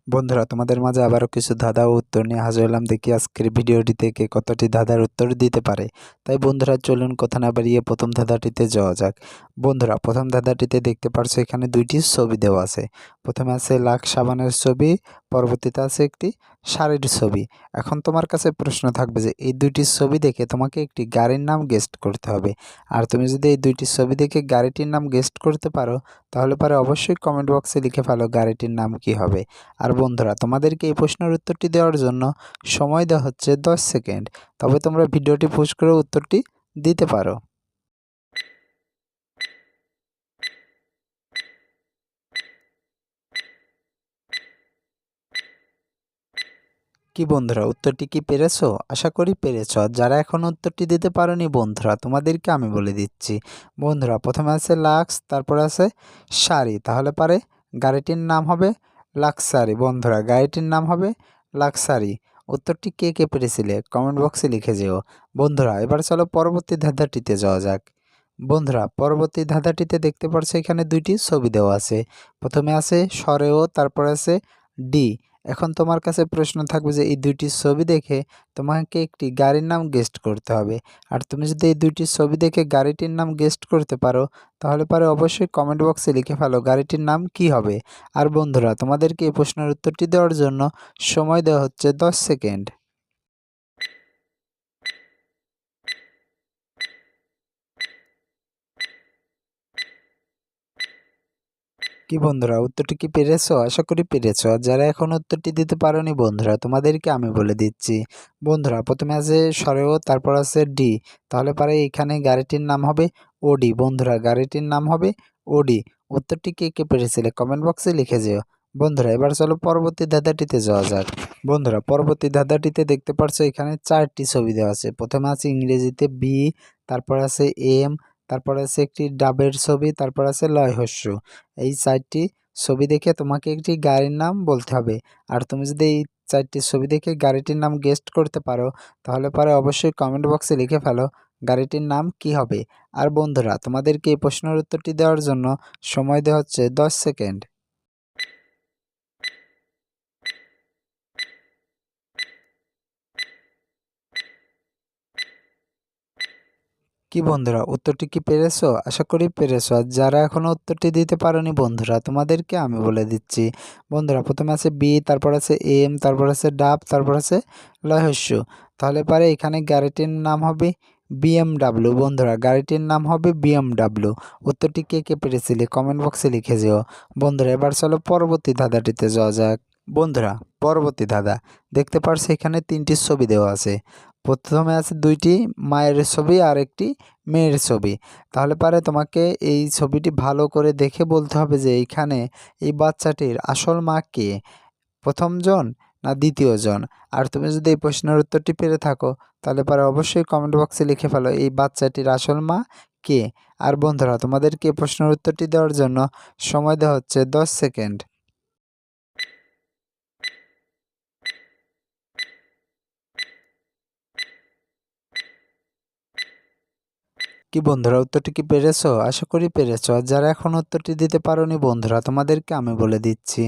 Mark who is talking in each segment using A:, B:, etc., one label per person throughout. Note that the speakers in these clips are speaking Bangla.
A: বন্ধুরা, তোমাদের মাঝে আবারও কিছু ধাঁধা ও উত্তর নিয়ে হাজির হলাম। দেখি আজকের ভিডিওটি থেকে কতটি ধাঁধার উত্তর দিতে পারে। তাই বন্ধুরা, চলুন কথা না বাড়িয়ে প্রথম ধাঁধাটিতে যাওয়া যাক। বন্ধুরা, প্রথম ধাঁধাটিতে দেখতে পারছো এখানে দুইটি ছবি দেওয়া আছে। প্রথমে আছে লাক্স সাবানের ছবি, পরবর্তীতে আছে একটি শাড়ির ছবি। এখন তোমার কাছে প্রশ্ন থাকবে যে এই দুইটি ছবি দেখে তোমাকে একটি গাড়ির নাম গেস্ট করতে হবে। আর তুমি যদি এই দুইটি ছবি দেখে গাড়িটির নাম গেস্ট করতে পারো, তাহলে পরে অবশ্যই কমেন্ট বক্সে লিখে ফেলো গাড়িটির নাম কি হবে। আর বন্ধুরা, তোমাদেরকে এই প্রশ্নের উত্তরটি দেওয়ার জন্য সময় দেওয়া হচ্ছে 10 সেকেন্ড। তবে তোমরা ভিডিওটি পুশ করে উত্তরটি দিতে পারো। কি বন্ধুরা, উত্তরটি কি পেরেছো? আশা করি পেরেছো। আর যারা এখনও উত্তরটি দিতে পারোনি বন্ধুরা, তোমাদেরকে আমি বলে দিচ্ছি। বন্ধুরা, প্রথমে আছে লাক্স, তারপরে আছে শাড়ি, তাহলে পারে গাড়িটির নাম হবে লাক্সারি। বন্ধুরা, গাড়িটির নাম হবে লাক্সারি। উত্তরটি কে কে পেরেছিলে কমেন্ট বক্সে লিখে যেও। বন্ধুরা, এবার চলো পরবর্তী ধাঁধাটিতে যাওয়া যাক। বন্ধুরা, পরবর্তী ধাঁধাটিতে দেখতে পাচ্ছ এখানে দুইটি ছবি দেওয়া আছে। প্রথমে আছে সরেও, তারপর আছে ডি। এখন তোমার কাছে প্রশ্ন থাকবে যে এই দুইটি ছবি দেখে তোমাকে একটি গাড়ির নাম গেস্ট করতে হবে। আর তুমি যদি এই দুইটি ছবি দেখে গাড়িটির নাম গেস্ট করতে পারো, তাহলে পরে অবশ্যই কমেন্ট বক্সে লিখে ফেলো গাড়িটির নাম কি হবে। আর বন্ধুরা, তোমাদেরকে এই প্রশ্নের উত্তরটি দেওয়ার জন্য সময় দেওয়া হচ্ছে 10 সেকেন্ড। কি বন্ধুরা, উত্তরটি কি পেরেছো? আশা করি পেরেছো। আর যারা এখন উত্তরটি দিতে পারোনি বন্ধুরা, তোমাদেরকে আমি বলে দিচ্ছি। বন্ধুরা, প্রথমে আছে সরেও, তারপর আছে ডি, তাহলে পারে এখানে গাড়িটির নাম হবে ওডি। বন্ধুরা, গাড়িটির নাম হবে ওডি। উত্তরটি কে কে পেরেছিলে কমেন্ট বক্সে লিখে যেও। বন্ধুরা, এবার চলো পরবর্তী ধাঁধাটিতে যাওয়া যাক। বন্ধুরা, পরবর্তী ধাঁধাটিতে দেখতে পাচ্ছ এখানে 4টি ছবি দেওয়া আছে। প্রথমে আছে ইংরেজিতে বি, তারপর আছে এম, তারপর আছে একটি ডাবের ছবি, তারপর আছে লয় হস্য। এই 4টি ছবি দেখে তোমাকে একটি গাড়ির নাম বলতে হবে। আর তুমি যদি এই 4টি ছবি দেখে গাড়িটির নাম গেস্ট করতে পারো, তাহলে পরে অবশ্যই কমেন্ট বক্সে লিখে ফেলো গাড়িটির নাম কি হবে। আর বন্ধুরা, তোমাদেরকে এই প্রশ্নের উত্তরটি দেওয়ার জন্য সময় দেওয়া হচ্ছে 10 সেকেন্ড। কি বন্ধুরা, উত্তরটি কি পেরেছো? আশা করি পেরেছো। আর যারা এখনো উত্তরটি দিতে পারোনি বন্ধুরা, তোমাদেরকে আমি বলে দিচ্ছি। বন্ধুরা, প্রথমে আছে বি, তারপর আছে এম, তারপর আছে ডাব, তারপর আছে লয়হস্য। তাহলে পারে এখানে গাড়িটির নাম হবে বিএমডাব্লিউ। বন্ধুরা, গাড়িটির নাম হবে বিএমডাব্লিউ। উত্তরটি কে কে পেরেছিলে কমেন্ট বক্সে লিখে যেও। বন্ধুরা, এবার চলো পরবর্তী ধাঁধাটিতে যাওয়া যাক। বন্ধুরা, পরবর্তী ধাঁধা দেখতে পারছো এখানে 3টি ছবি দেওয়া আছে। প্রথমে আছে 2টি মায়ের ছবি আর একটি মেয়ের ছবি। তাহলে পারে তোমাকে এই ছবিটি ভালো করে দেখে বলতে হবে যে এইখানে এই বাচ্চাটির আসল মা কে, প্রথম জন না দ্বিতীয় জন। আর তুমি যদি এই প্রশ্নের উত্তরটি পেরে থাকো, তাহলে পারে অবশ্যই কমেন্ট বক্সে লিখে ফেলো এই বাচ্চাটির আসল মা কে। আর বন্ধুরা, তোমাদেরকে এই প্রশ্নের উত্তরটি দেওয়ার জন্য সময় দেওয়া হচ্ছে 10 সেকেন্ড। কি বন্ধুরা, উত্তরটি কি পেরেছো? আশা করি পেরেছো। আর যারা এখন উত্তরটি দিতে পারোনি বন্ধুরা, তোমাদেরকে আমি বলে দিচ্ছি।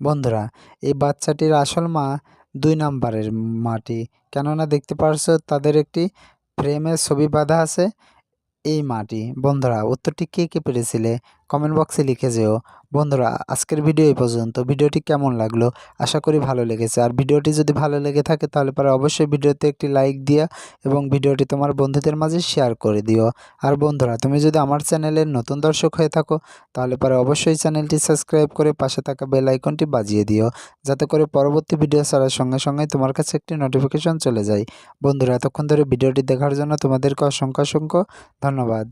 A: বন্ধুরা, এই বাচ্চাটির আসল মা 2 নাম্বারের মাটি, কেননা দেখতে পারছো তাদের একটি ফ্রেমের ছবি বাঁধা আছে এই মাটি। বন্ধুরা, উত্তরটি কে কে পেরেছিলে কমেন্ট বক্সে লিখে যেও। বন্ধুরা, আজকের ভিডিও এই পর্যন্ত। ভিডিওটি কেমন লাগলো? আশা করি ভালো লেগেছে। আর ভিডিওটি যদি ভালো লেগে থাকে, তাহলে পরে অবশ্যই ভিডিওতে একটি লাইক দিও এবং ভিডিওটি তোমার বন্ধুদের মাঝে শেয়ার করে দিও। আর বন্ধুরা, তুমি যদি আমার চ্যানেলের নতুন দর্শক হয়ে থাকো, তাহলে পরে অবশ্যই চ্যানেলটি সাবস্ক্রাইব করে পাশে থাকা বেল আইকনটি বাজিয়ে দিও, যাতে করে পরবর্তী ভিডিও ছাড়ার সঙ্গে সঙ্গে তোমার কাছে একটি নোটিফিকেশন চলে যায়। বন্ধুরা, এতক্ষণ ধরে ভিডিওটি দেখার জন্য তোমাদেরকে অসংখ্য অসংখ্য ধন্যবাদ।